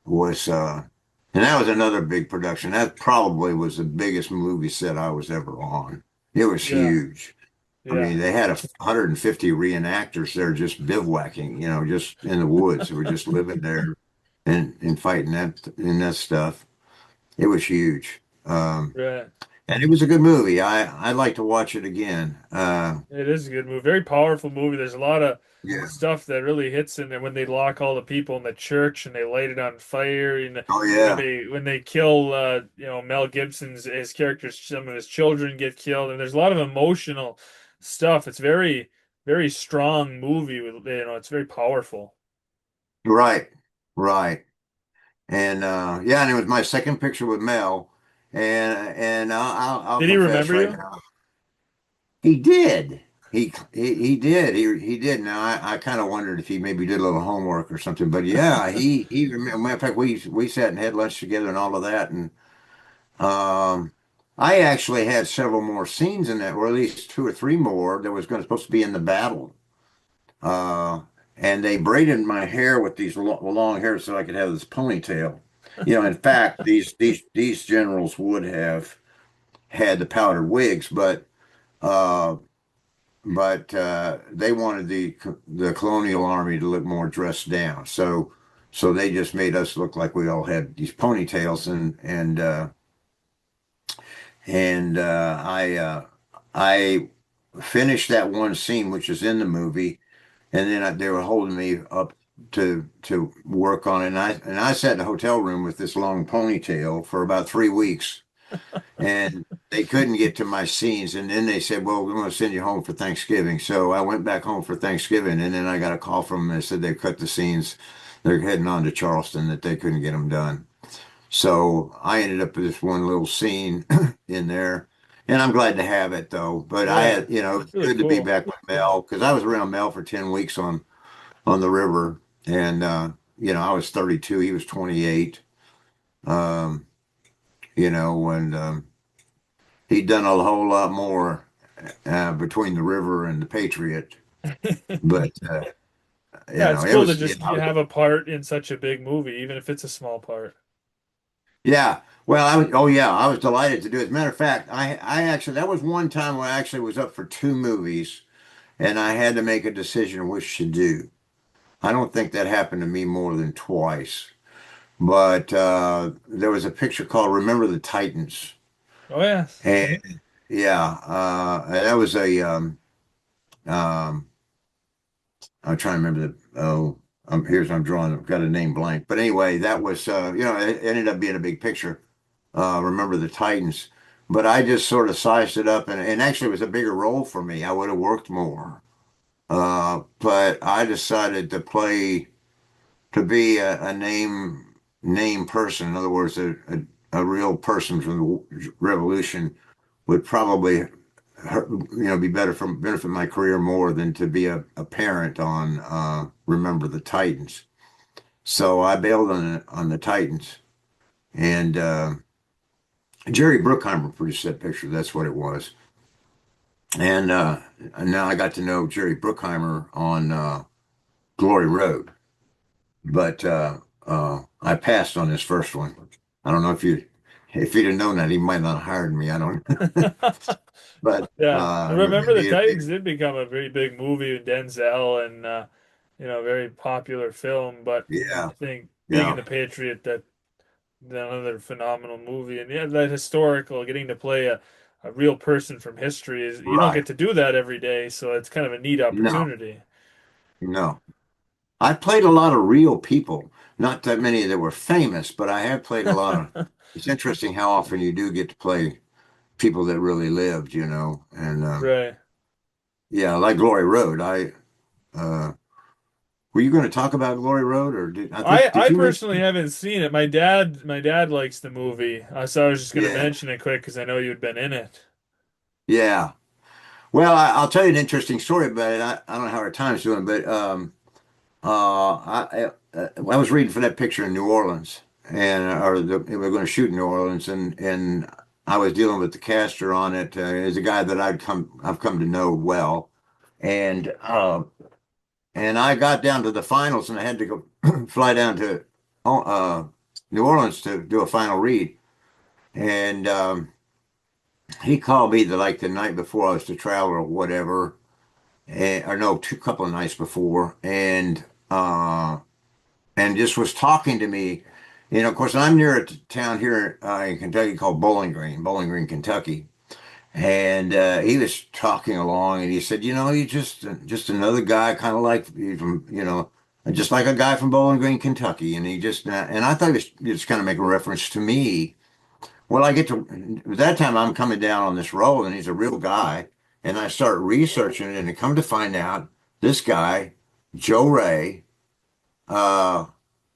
was, and that was another big production. That probably was the biggest movie set I was ever on. It was Yeah. huge. I Yeah. mean, they had 150 reenactors there just bivouacking, just in the woods. They were just living there and fighting that stuff. It was huge. Right. And it was a good movie. I'd like to watch it again. It is a good movie. Very powerful movie. There's a lot of Yeah. stuff that really hits in there when they lock all the people in the church and they light it on fire and Oh when yeah. they kill Mel Gibson's his characters, some of his children get killed, and there's a lot of emotional stuff. It's very strong movie with it's very powerful. Right. Right. And yeah, and it was my second picture with Mel. And I'll Did he confess remember right you? now. He did. He did. He did. Now I kind of wondered if he maybe did a little homework or something. But yeah, he remember. Matter of fact, we sat and had lunch together and all of that. And um, I actually had several more scenes in that, or at least two or three more that was supposed to be in the battle. Uh, and they braided my hair with these long hair so I could have this ponytail. In fact, these generals would have had the powdered wigs, uh, but they wanted the colonial army to look more dressed down. So they just made us look like we all had these ponytails, and I finished that one scene which is in the movie, and then they were holding me up to work on it, and I sat in a hotel room with this long ponytail for about 3 weeks, and they couldn't get to my scenes. And then they said, "Well, we're going to send you home for Thanksgiving." So I went back home for Thanksgiving, and then I got a call from them. They said they cut the scenes. They're heading on to Charleston, that they couldn't get them done. So I ended up with this one little scene in there, and I'm glad to have it though. But I Yeah. had, it's It's really good to be cool. back with Mel because I was around Mel for 10 weeks on the river, and I was 32, he was 28. Um, and he'd done a whole lot more between the river and the Patriot. But Yeah, it's it cool to was just you have a part in such a big movie, even if it's a small part. yeah. Well, I was oh yeah, I was delighted to do it. As a matter of fact, I actually that was one time when I actually was up for two movies and I had to make a decision which to do. I don't think that happened to me more than twice. But there was a picture called Remember the Titans. Oh yeah. And yeah, that was um, I'm trying to remember I'm drawing, I've got a name blank. But anyway, that was, it ended up being a big picture. Remember the Titans. But I just sort of sized it up, and actually it was a bigger role for me. I would have worked more. But I decided to be a name person. In other words, a real person from the revolution would probably be better from benefit my career more than to be a parent on Remember the Titans. So I bailed on the Titans, and Jerry Bruckheimer produced that picture. That's what it was. And now I got to know Jerry Bruckheimer on Glory Road, but I passed on his first one. I don't know if he'd have known that, he might not have hired me. I don't know. But Yeah, I remember the maybe, Titans did become a very big movie with Denzel and very popular film. But yeah, I think being in yeah, the Patriot, that another phenomenal movie, and yeah, that historical, getting to play a real person from history is you don't right. get to do that every day, so it's kind of a neat No, opportunity. no. I played a lot of real people, not that many that were famous, but I have played a lot of. It's interesting how often you do get to play people that really lived, and Right. yeah, like Glory Road. Uh, were you going to talk about Glory Road, or I did you mention? personally haven't seen it. My dad likes the movie, so I was just gonna Yeah, mention it quick because I know you'd been in it. yeah. Well, I'll tell you an interesting story about it. I don't know how our time's doing, but I was reading for that picture in New Orleans, we were going to shoot in New Orleans, and I was dealing with the caster on it. Is a guy that I've come to know well, and I got down to the finals, and I had to go fly down to New Orleans to do a final read, and he called me the night before I was to travel or whatever, or no, two couple of nights before, and just was talking to me. Of course, I'm near a town here in Kentucky called Bowling Green, Kentucky. And he was talking along, and he said, he's just another guy, kind of like from, just like a guy from Bowling Green, Kentucky. And and I thought he was kind of making reference to me. Well, at that time, I'm coming down on this road, and he's a real guy. And I start researching it, and I come to find out this guy, Joe Ray, uh,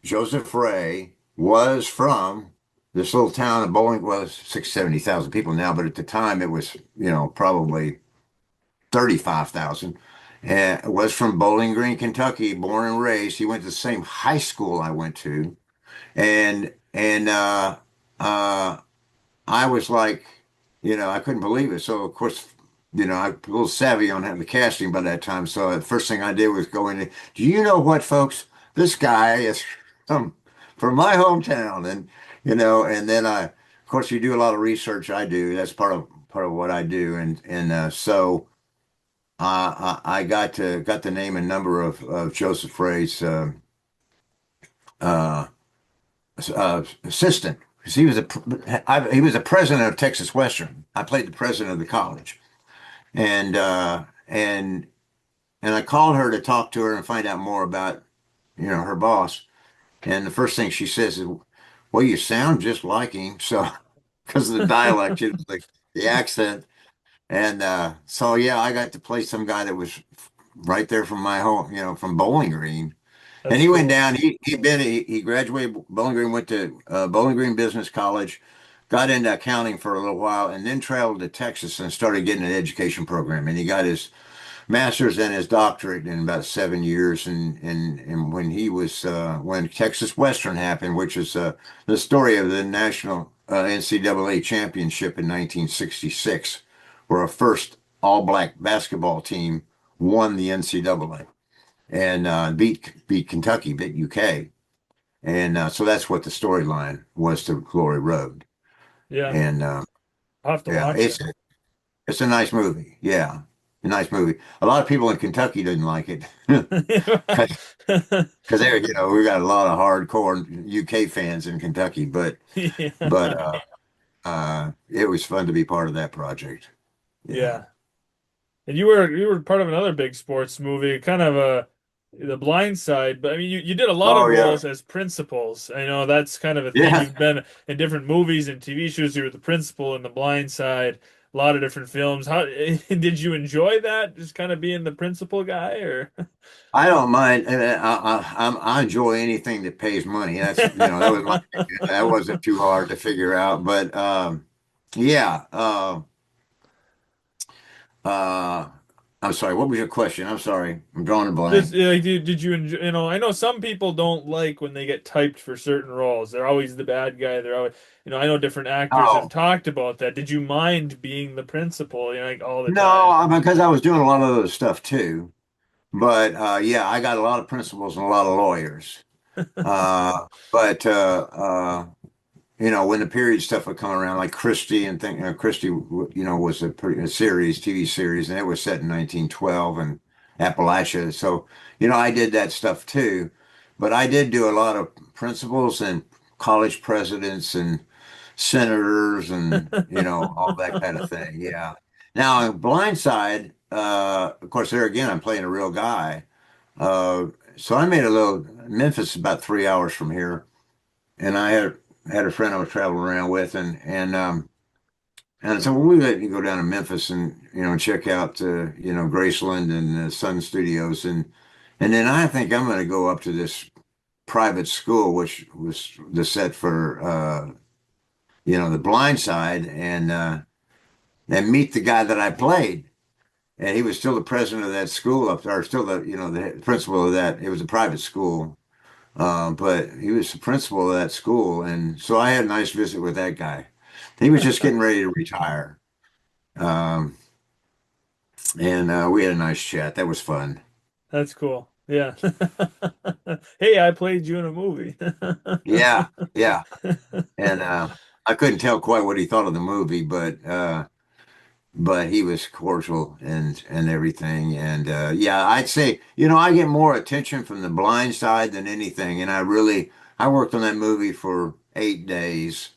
Joseph Ray was from this little town of Bowling. Well, it's 670,000 people now, but at the time it was, probably 35,000. Was from Bowling Green, Kentucky, born and raised. He went to the same high school I went to, and I was like, I couldn't believe it. So of course, I'm a little savvy on the casting by that time. So the first thing I did was go in. Do you know what, folks? This guy is from from my hometown, and then of course, you do a lot of research. I do. That's part of what I do, and so I got the name and number of Joseph Ray's uh, assistant. 'Cause he was a president of Texas Western. I played the president of the college, and and I called her to talk to her and find out more about her boss. And the first thing she says is, "Well, you sound just like him." So because of the dialect, the accent, and so yeah, I got to play some guy that was right there from my home, from Bowling Green. And That's he went cool. down. He graduated Bowling Green, went to Bowling Green Business College, got into accounting for a little while, and then traveled to Texas and started getting an education program. And he got his master's and his doctorate in about 7 years. And when Texas Western happened, which is the story of the national NCAA championship in 1966, where a first all-black basketball team won the NCAA and beat Kentucky, beat UK, and so that's what the storyline was to Glory Road. Yeah, And I'll have to yeah, watch it. it's a nice movie. Yeah, a nice movie. A lot of people in Kentucky didn't like it because they, we got a lot of hardcore UK fans in Kentucky, but Yeah. it was fun to be part of that project. Yeah. Yeah. And you were part of another big sports movie, kind of The Blind Side, but I mean you did a lot of Oh yeah. roles as principals. I know that's kind of a theme. Yeah. You've been in different movies and TV shows. You were the principal in The Blind Side, a lot of different films. How did you enjoy that? Just kind of being the principal guy or I don't mind. I enjoy anything that pays money. That was that wasn't too hard to figure out. But yeah, I'm sorry. What was your question? I'm sorry. I'm drawing a Just blank. like, did you enjoy, I know some people don't like when they get typed for certain roles. They're always the bad guy. They're always, I know different actors have Oh, talked about that. Did you mind being the principal, like all the no, time? because I was doing a lot of other stuff too. But yeah, I got a lot of principals and a lot of lawyers. But when the period stuff would come around, like Christie and thing, Christie, was a series, TV series, and it was set in 1912 in Appalachia. So, I did that stuff too. But I did do a lot of principals and college presidents and senators and, all that kind of thing. Yeah. Now, Blindside, of course, there again, I'm playing a real guy. Uh, so I made a little, Memphis is about 3 hours from here, and I had a friend I was traveling around with, and so we let you go down to Memphis and check out Graceland and Sun Studios, and then I think I'm going to go up to this private school, which was the set for The Blind Side, and meet the guy that I played. And he was still the president of that school up there, or still the principal of that. It was a private school, but he was the principal of that school, and so I had a nice visit with that guy. He was just getting ready to retire, um, and we had a nice chat. That was fun. That's cool. Yeah. Hey, I played you in a movie. Yeah, yeah, and I couldn't tell quite what he thought of the movie, but he was cordial and everything. And yeah, I'd say, I get more attention from the blind side than anything. And I worked on that movie for 8 days.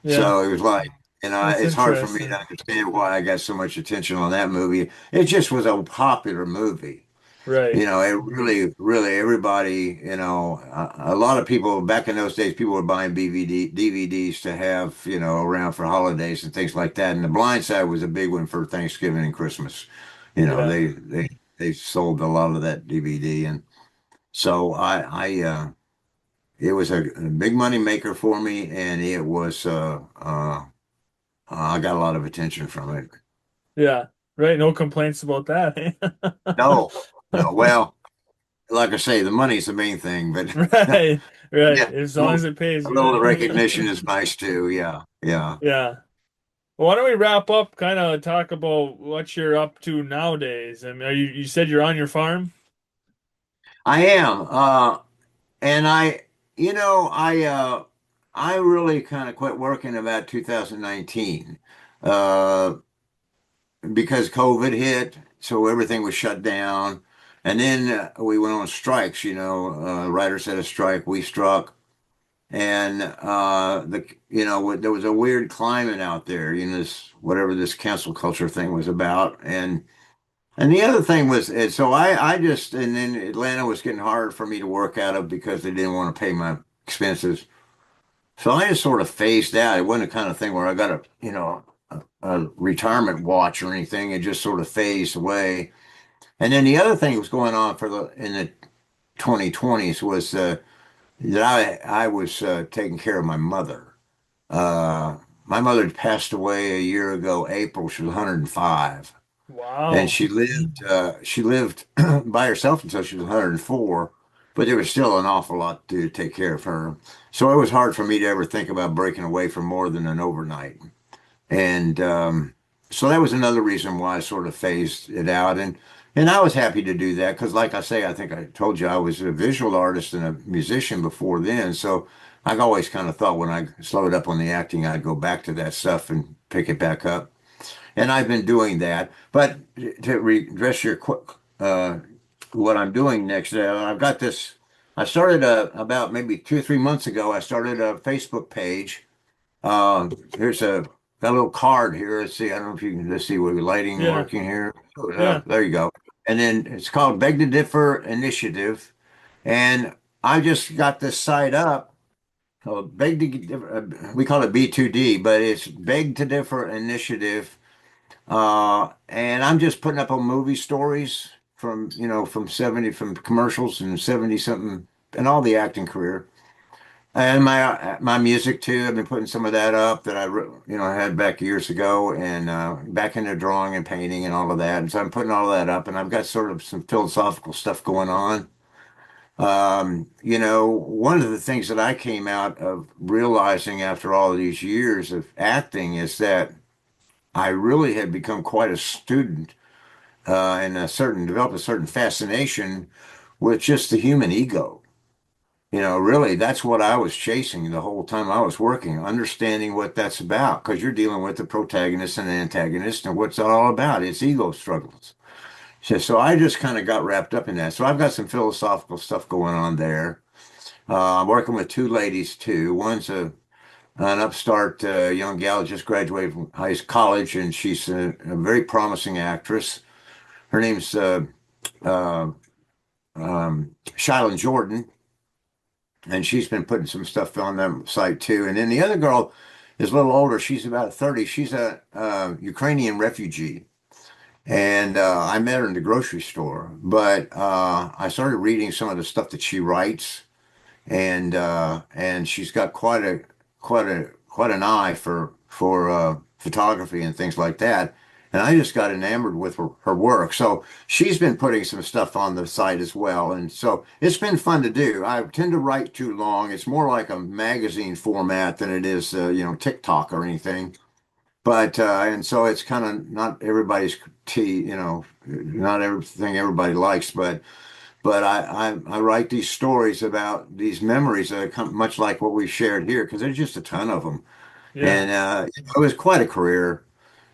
Yeah, So it was like, that's it's hard for me to interesting. understand why I got so much attention on that movie. It just was a popular movie. Right. It really, really, everybody, a lot of people back in those days, people were buying DVDs to have, around for holidays and things like that. And The Blind Side was a big one for Thanksgiving and Christmas. Yeah. They sold a lot of that DVD. And so it was a big money maker for me. And I got a lot of attention from it. Yeah. Right. No complaints about that. Eh? No, no. Well, like I say, the money's the main thing, but Right. Right. yeah, As long as it pays a you, little right? recognition is nice too. Yeah, yeah. Yeah. Well, why don't we wrap up, kind of talk about what you're up to nowadays? I mean, you said you're on your farm? I am. And I really kind of quit working about 2019, uh, because COVID hit, so everything was shut down. And then we went on strikes, writers had a strike, we struck. And there was a weird climate out there, this whatever this cancel culture thing was about. And the other thing was, and so I just, and then Atlanta was getting harder for me to work out of because they didn't want to pay my expenses. So I just sort of phased out. It wasn't the kind of thing where I got a retirement watch or anything. It just sort of phased away. And then the other thing that was going on in the 2020s was that I was taking care of my mother. My mother had passed away a year ago, April. She was 105. And Wow. she lived by herself until she was 104, but there was still an awful lot to take care of her. So it was hard for me to ever think about breaking away for more than an overnight. And so that was another reason why I sort of phased it out. And I was happy to do that because, like I say, I think I told you I was a visual artist and a musician before then. So I've always kind of thought when I slowed up on the acting, I'd go back to that stuff and pick it back up. And I've been doing that. But to address your what I'm doing next, I've got this. I started about maybe 2 or 3 months ago. I started a Facebook page. Here's got a little card here. Let's see. I don't know if you can let's see what lighting Yeah. working here. Oh, Yeah. there you go. And then it's called Beg to Differ Initiative. And I just got this site up. We call it B2D, but it's Beg to Differ Initiative. And I'm just putting up on movie stories from 70, from commercials and 70 something and all the acting career. And my music too. I've been putting some of that up that I had back years ago, and back into drawing and painting and all of that. And so I'm putting all of that up, and I've got sort of some philosophical stuff going on. One of the things that I came out of realizing after all of these years of acting is that I really had become quite a student, and developed a certain fascination with just the human ego. Really, that's what I was chasing the whole time I was working, understanding what that's about, because you're dealing with the protagonist and the antagonist, and what's it all about? It's ego struggles. So I just kind of got wrapped up in that. So I've got some philosophical stuff going on there. I'm working with two ladies too. One's an upstart young gal, just graduated from college, and she's a very promising actress. Her name's uh, Shylon Jordan, and she's been putting some stuff on that site too. And then the other girl is a little older. She's about 30. She's a Ukrainian refugee. And I met her in the grocery store, but I started reading some of the stuff that she writes, and she's got quite an eye for photography and things like that. And I just got enamored with her work. So she's been putting some stuff on the site as well. And so it's been fun to do. I tend to write too long. It's more like a magazine format than it is, TikTok or anything. But and so it's kind of not everybody's tea, not everything everybody likes, but I write these stories about these memories that come much like what we shared here, because there's just a ton of them. Yeah. And it was quite a career,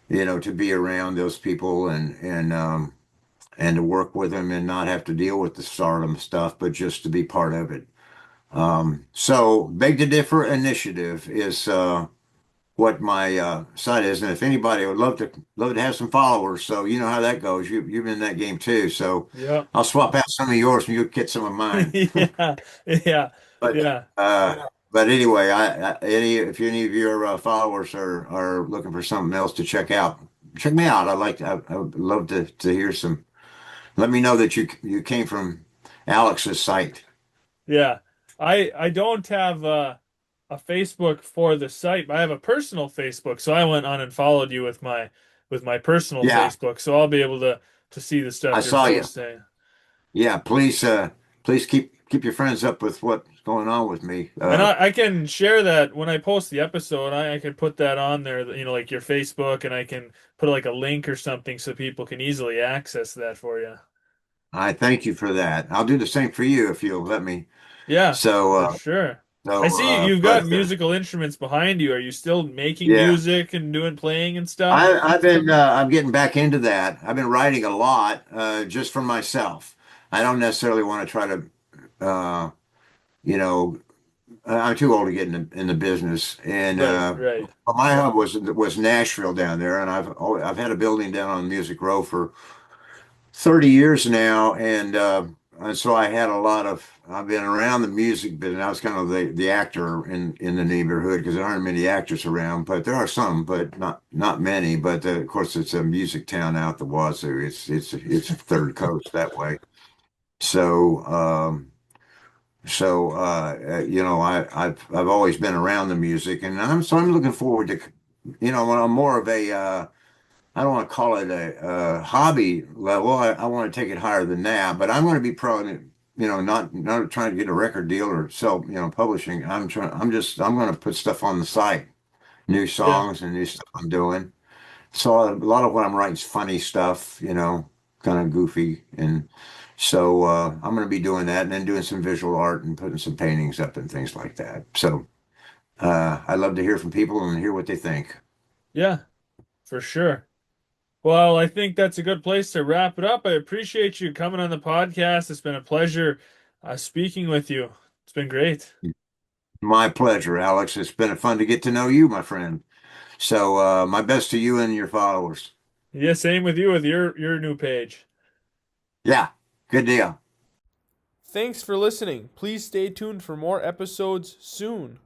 to be around those people and to work with them and not have to deal with the stardom stuff, but just to be part of it. So Beg to Differ Initiative is what my site is, and if anybody would love to have some followers, so you know how that goes. You've been in that game too, so Yeah. I'll swap out some of yours and you'll get some of mine. Yeah. Yeah. But Yeah. anyway, if any of your followers are looking for something else to check out, check me out. I would love to hear some. Let me know that you came from Alex's site. Yeah. I don't have a Facebook for the site, but I have a personal Facebook, so I went on and followed you with my personal Yeah, Facebook, so I'll be able to see the I stuff you're saw you. posting. Yeah, please keep your friends up with what's going on with me. And I can share that when I post the episode. I can put that on there, like your Facebook, and I can put like a link or something so people can easily access that for you. I thank you for that. I'll do the same for you if you'll let me. Yeah, So, for sure. I see you've got but musical instruments behind you. Are you still making yeah, music and doing playing and stuff? I'm getting back into that. I've been writing a lot, just for myself. I don't necessarily want to try to, uh, you know, I'm too old to get in the business. And Right, right. my hub was Nashville down there, and I've had a building down on Music Row for 30 years now, and so I had a lot of. I've been around the music business. I was kind of the actor in the neighborhood because there aren't many actors around, but there are some, but not many. But of course, it's a music town out the wazoo. It's third coast that way. So I've always been around the music, and I'm looking forward to, when I'm more of a I don't want to call it a hobby level. I want to take it higher than that, but I'm going to be not trying to get a record deal or sell, publishing. I'm going to put stuff on the site, new Yeah, songs and new stuff I'm doing. So a lot of what I'm writing is funny stuff, kind of goofy. And so I'm going to be doing that and then doing some visual art and putting some paintings up and things like that. So I love to hear from people and hear what they think. yeah, for sure. Well, I think that's a good place to wrap it up. I appreciate you coming on the podcast. It's been a pleasure speaking with you. It's been great. My pleasure, Alex. It's been fun to get to know you, my friend. So, my best to you and your followers. Yeah, same with you with your new page. Yeah, good deal. Thanks for listening. Please stay tuned for more episodes soon.